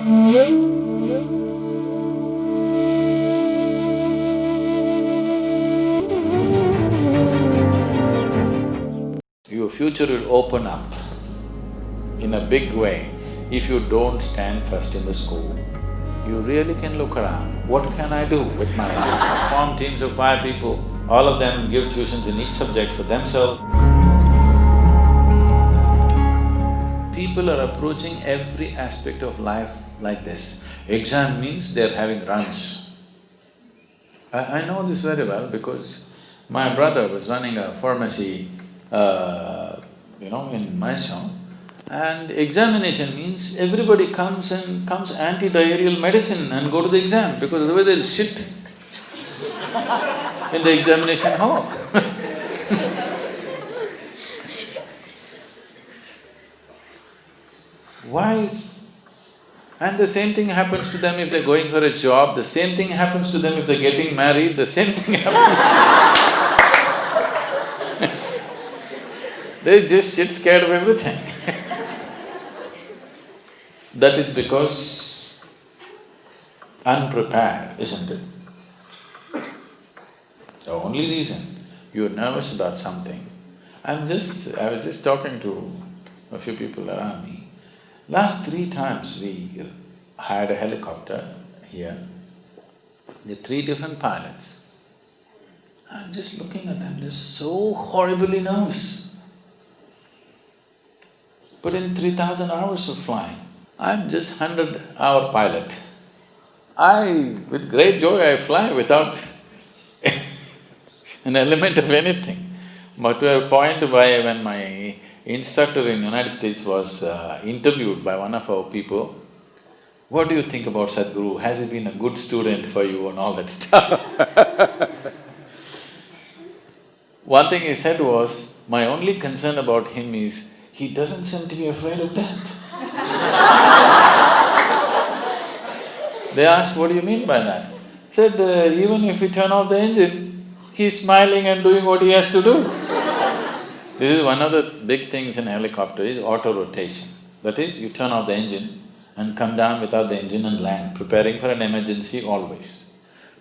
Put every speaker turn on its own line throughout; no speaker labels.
Your future will open up in a big way if you don't stand first in the school. You really can look around, what can I do with my life? Form teams of 5 people, all of them give tuitions in each subject for themselves. People are approaching every aspect of life like this. Exam means they're having runs. I know this very well because my brother was running a pharmacy, in Mysore, and examination means everybody comes anti-diarrheal medicine and go to the exam because otherwise they'll shit in the examination hall. Why is… And the same thing happens to them if they're going for a job, the same thing happens to them if they're getting married, the same thing happens They just shit scared of everything That is because unprepared, isn't it? The only reason you're nervous about something… I was just talking to a few people around me. Last 3 times we hired a helicopter here, there are 3 different pilots. I'm just looking at them, they're so horribly nervous. Put in 3,000 hours of flying. I'm just 100-hour pilot. With great joy I fly without an element of anything. But to a point where when my instructor in United States was interviewed by one of our people, what do you think about Sadhguru? Has he been a good student for you and all that stuff? One thing he said was, my only concern about him is, he doesn't seem to be afraid of death. They asked, what do you mean by that? Said, even if we turn off the engine, he's smiling and doing what he has to do. This is one of the big things in a helicopter is auto-rotation. That is, you turn off the engine and come down without the engine and land, preparing for an emergency always.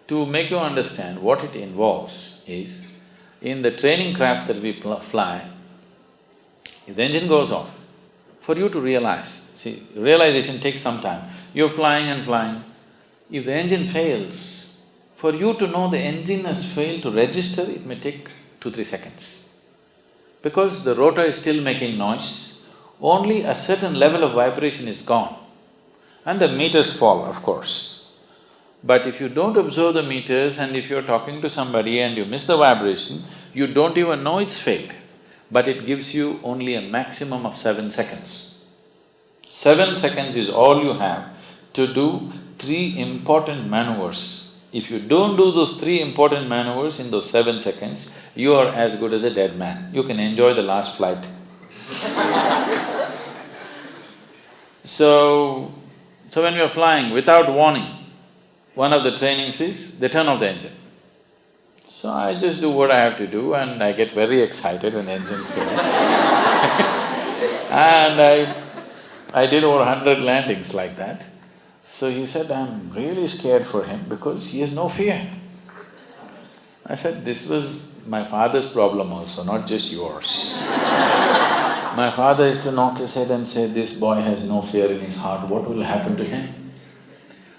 To make you understand what it involves is, in the training craft that we fly, if the engine goes off, for you to realize, see, realization takes some time. You're flying and flying, if the engine fails, for you to know the engine has failed to register, it may take 2-3 seconds. Because the rotor is still making noise, only a certain level of vibration is gone and the meters fall, of course. But if you don't observe the meters and if you're talking to somebody and you miss the vibration, you don't even know it's failed, but it gives you only a maximum of 7 seconds. 7 seconds is all you have to do 3 important maneuvers. If you don't do those 3 important maneuvers in those 7 seconds, you are as good as a dead man. You can enjoy the last flight. So when you're flying without warning, one of the trainings is they turn off the engine. So I just do what I have to do and I get very excited when the engine's finished. And I did over 100 landings like that. So he said, I'm really scared for him because he has no fear. I said, this was my father's problem also, not just yours. My father used to knock his head and say, this boy has no fear in his heart, what will happen to him?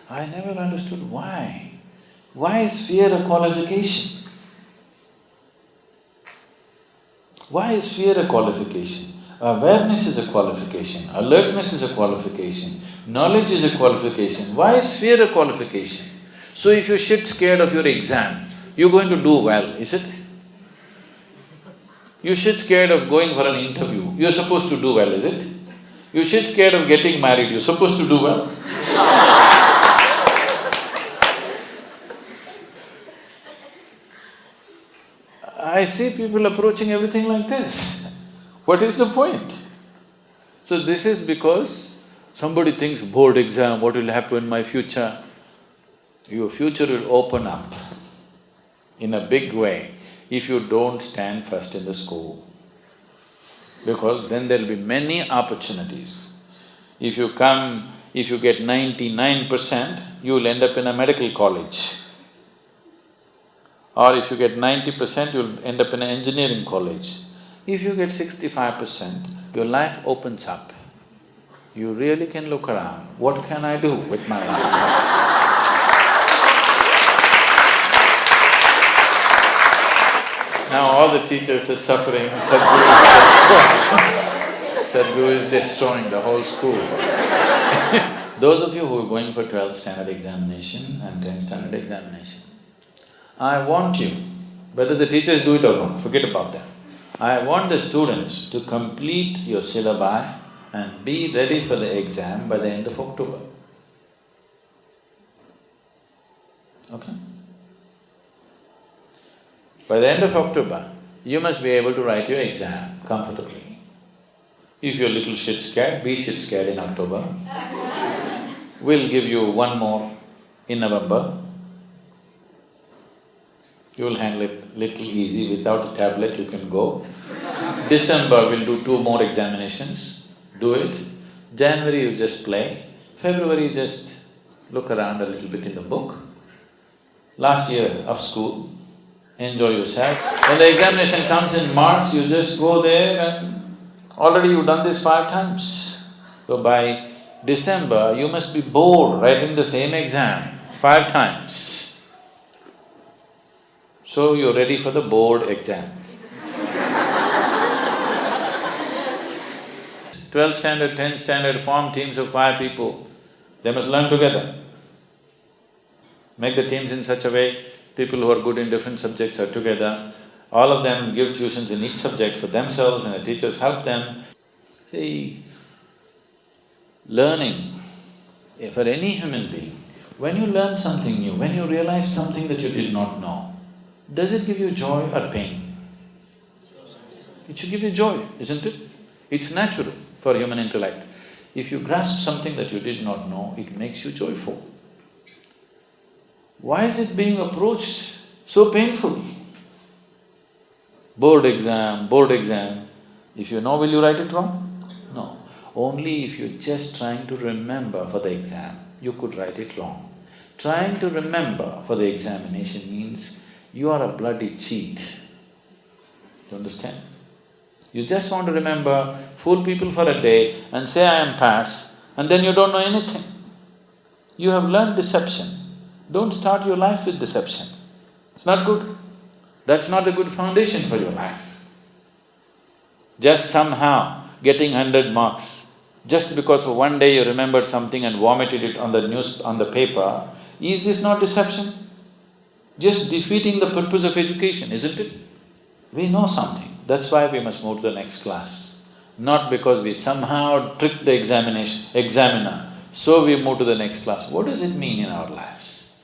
I never understood why. Why is fear a qualification? Why is fear a qualification? Awareness is a qualification, alertness is a qualification, knowledge is a qualification. Why is fear a qualification? So if you're shit scared of your exam, you're going to do well, is it? You're shit scared of going for an interview, you're supposed to do well, is it? You're shit scared of getting married, you're supposed to do well. I see people approaching everything like this. What is the point? So this is because somebody thinks, board exam, what will happen in my future? Your future will open up in a big way if you don't stand first in the school, because then there'll be many opportunities. If you come If you get 99%, you will end up in a medical college. Or if you get 90%, you'll end up in an engineering college. If you get 65%, your life opens up. You really can look around, what can I do with my life? Now all the teachers are suffering, Sadhguru is destroying the whole school. Those of you who are going for 12th standard examination and 10th standard examination, I want you, whether the teachers do it or not, forget about that. I want the students to complete your syllabi and be ready for the exam by the end of October. Okay? By the end of October, you must be able to write your exam comfortably. If you're a little shit scared, be shit scared in October. We'll give you one more in November. You'll handle it little easy, without a tablet you can go. December we'll do 2 more examinations, do it. January you just play, February you just look around a little bit in the book. Last year of school, enjoy yourself. When the examination comes in March, you just go there and already you've done this 5 times. So by December, you must be bored writing the same exam 5 times. So you're ready for the board exam. 12th standard, 10th standard, form teams of 5 people. They must learn together. Make the teams in such a way, people who are good in different subjects are together. All of them give tuitions in each subject for themselves and the teachers help them. See, learning, for any human being, when you learn something new, when you realize something that you did not know, does it give you joy or pain? It should give you joy, isn't it? It's natural for human intellect. If you grasp something that you did not know, it makes you joyful. Why is it being approached so painfully? Board exam. If you know, will you write it wrong? No. Only if you're just trying to remember for the exam, you could write it wrong. Trying to remember for the examination means you are a bloody cheat. You understand? You just want to remember, fool people for a day and say, I am pass, and then you don't know anything. You have learned deception. Don't start your life with deception. It's not good. That's not a good foundation for your life. Just somehow getting 100 marks, just because for one day you remembered something and vomited it on the paper, is this not deception? Just defeating the purpose of education, isn't it? We know something, that's why we must move to the next class. Not because we somehow tricked the examiner, so we move to the next class. What does it mean in our lives?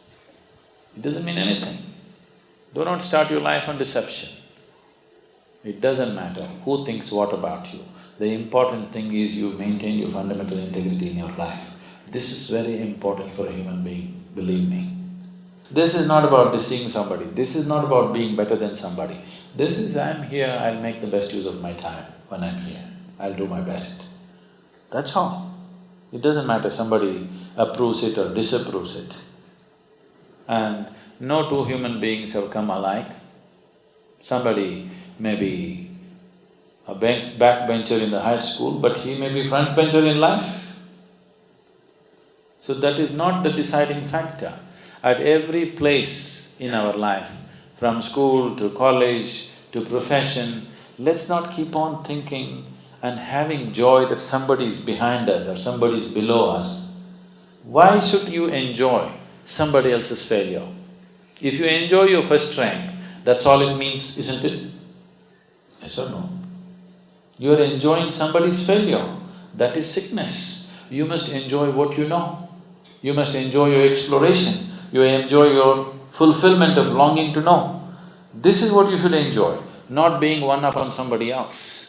It doesn't mean anything. Do not start your life on deception. It doesn't matter who thinks what about you. The important thing is you maintain your fundamental integrity in your life. This is very important for a human being, believe me. This is not about deceiving somebody, this is not about being better than somebody. This is, I'm here, I'll make the best use of my time when I'm here, I'll do my best. That's all. It doesn't matter somebody approves it or disapproves it. And no 2 human beings have come alike. Somebody may be a backbencher in the high school, but he may be frontbencher in life. So that is not the deciding factor. At every place in our life, from school to college to profession, let's not keep on thinking and having joy that somebody is behind us or somebody is below us. Why should you enjoy somebody else's failure? If you enjoy your first rank, that's all it means, isn't it? Yes or no? You are enjoying somebody's failure, that is sickness. You must enjoy what you know. You must enjoy your exploration. You enjoy your fulfillment of longing to know. This is what you should enjoy, not being one up on somebody else.